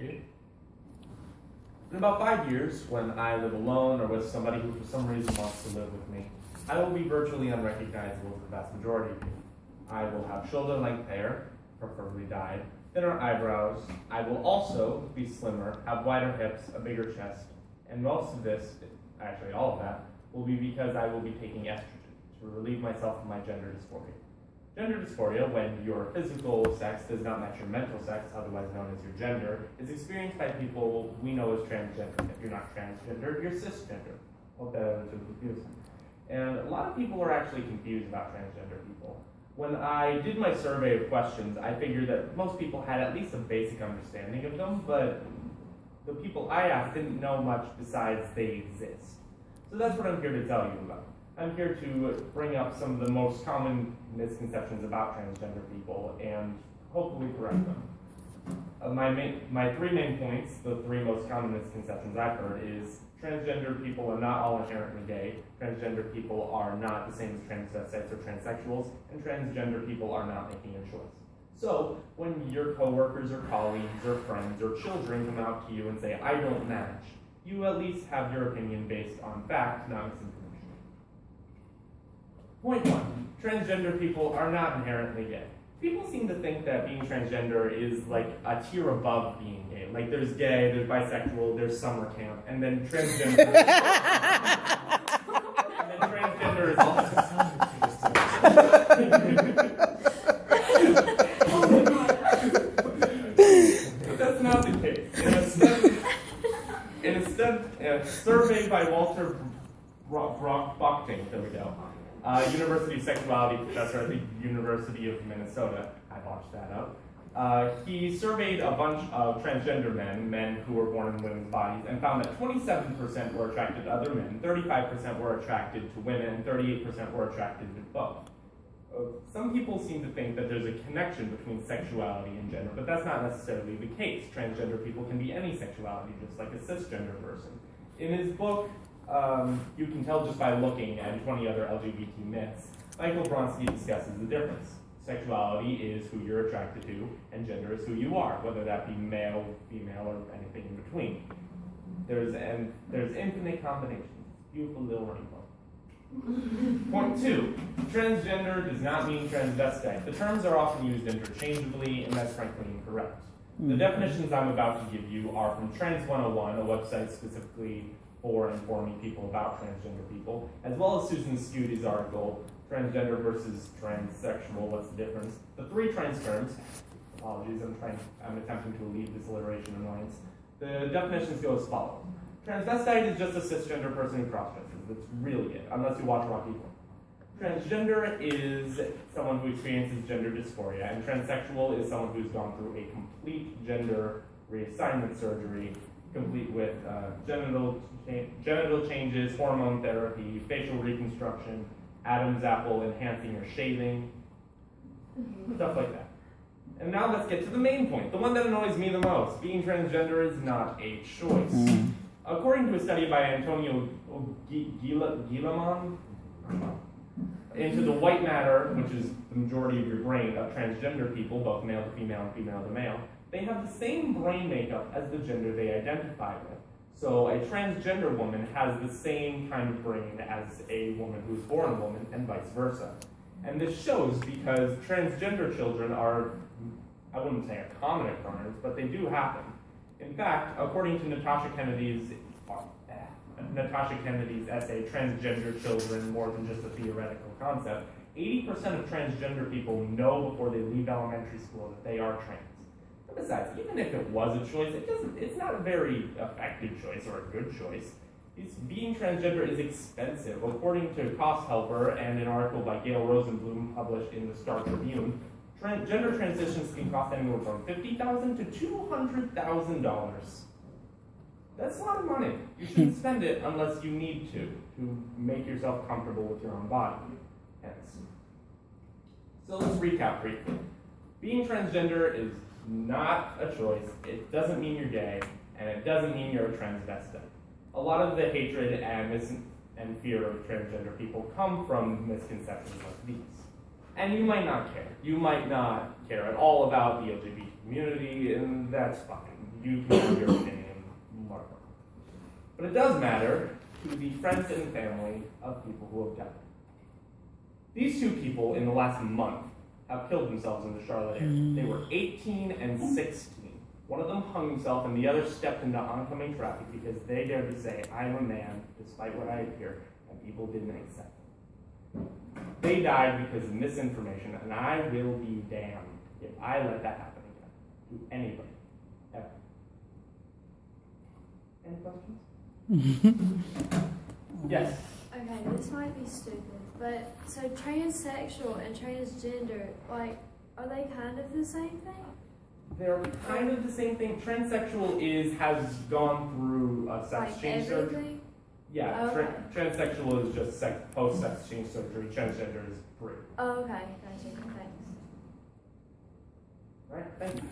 In about 5 years, when I live alone or with somebody who for some reason wants to live with me, I will be virtually unrecognizable to the vast majority of you. I will have shoulder-length hair, preferably dyed, thinner eyebrows. I will also be slimmer, have wider hips, a bigger chest, and most of this, actually all of that, will be because I will be taking estrogen to relieve myself of my gender dysphoria. Gender dysphoria, when your physical sex does not match your mental sex, otherwise known as your gender, is experienced by people we know as transgender. If you're not transgender, you're cisgender. Hope that isn't confusing. And a lot of people are actually confused about transgender people. When I did my survey of questions, I figured that most people had at least a basic understanding of them, but the people I asked didn't know much besides they exist. So that's what I'm here to tell you about. I'm here to bring up some of the most common misconceptions about transgender people and hopefully correct them. My three main points, the three most common misconceptions I've heard, is transgender people are not all inherently gay, transgender people are not the same as transvestites or transsexuals, and transgender people are not making a choice. So, when your coworkers or colleagues or friends or children come out to you and say, I don't match, you at least have your opinion based on fact, not misinformation. Point one, transgender people are not inherently gay. People seem to think that being transgender is like a tier above being gay. Like there's gay, there's bisexual, there's summer camp, and then transgender. And then transgender is also But that's not the case. In a survey by Walter Brockting, there we go. University of Sexuality professor at the University of Minnesota. I botched that up. He surveyed a bunch of transgender men who were born in women's bodies, and found that 27% were attracted to other men, 35% were attracted to women, and 38% were attracted to both. Some people seem to think that there's a connection between sexuality and gender, but that's not necessarily the case. Transgender people can be any sexuality, just like a cisgender person. In his book, You Can Tell Just by Looking at 20 Other LGBT Myths, Michael Bronski discusses the difference. Sexuality is who you're attracted to, and gender is who you are, whether that be male, female, or anything in between. There's infinite combinations. Beautiful little rainbow. Point two, transgender does not mean transvestite. The terms are often used interchangeably, and that's frankly incorrect. The definitions I'm about to give you are from Trans 101, a website specifically for informing people about transgender people, as well as Susan Scooty's article, Transgender versus Transsexual, What's the Difference? The three trans terms, apologies, I'm attempting to alleviate this alliteration annoyance. The definitions go as follows. Transvestite is just a cisgender person who cross-dresses. That's really it, unless you watch Rocky Horror. Transgender is someone who experiences gender dysphoria, and transsexual is someone who's gone through a complete gender reassignment surgery, complete with genital changes, hormone therapy, facial reconstruction, Adam's apple enhancing or shaving, stuff like that. And now let's get to the main point, the one that annoys me the most. Being transgender is not a choice. According to a study by Antonio Guillamon, into the white matter, which is the majority of your brain, of transgender people, both male to female and female to male, they have the same brain makeup as the gender they identify with. So a transgender woman has the same kind of brain as a woman who's born a woman, and vice versa. And this shows because transgender children are, I wouldn't say a common occurrence, but they do happen. In fact, according to Natasha Kennedy's essay, Transgender Children, More Than Just a Theoretical Concept, 80% of transgender people know before they leave elementary school that they are trans. And besides, even if it was a choice, it's not a very effective choice or a good choice. Being transgender is expensive. According to Cost Helper and an article by Gail Rosenblum published in the Star Tribune, gender transitions can cost anywhere from $50,000 to $200,000. That's a lot of money. You shouldn't spend it unless you need to make yourself comfortable with your own body. Hence. So let's recap briefly. Being transgender is not a choice. It doesn't mean you're gay, and it doesn't mean you're a transvestite. A lot of the hatred and fear of transgender people come from misconceptions like these. And you might not care. You might not care at all about the LGBT community, and that's fine. you can have your opinion, whatever. But it does matter to the friends and family of people who have died. These two people in the last month have killed themselves in the Charlotte area. They were 18 and 16. One of them hung himself and the other stepped into oncoming traffic because they dared to say, I'm a man, despite what I appear, and people didn't accept it. They died because of misinformation, and I will be damned if I let that happen again to anybody, ever. Any questions? Yes? Okay, this might be stupid, but so transsexual and transgender, like, are they kind of the same thing? They're kind of the same thing. Transsexual has gone through sex change surgery. Yeah, okay. Transsexual is just post-sex change surgery. Transgender is free. Oh, okay, gotcha, thanks. All right, thank you.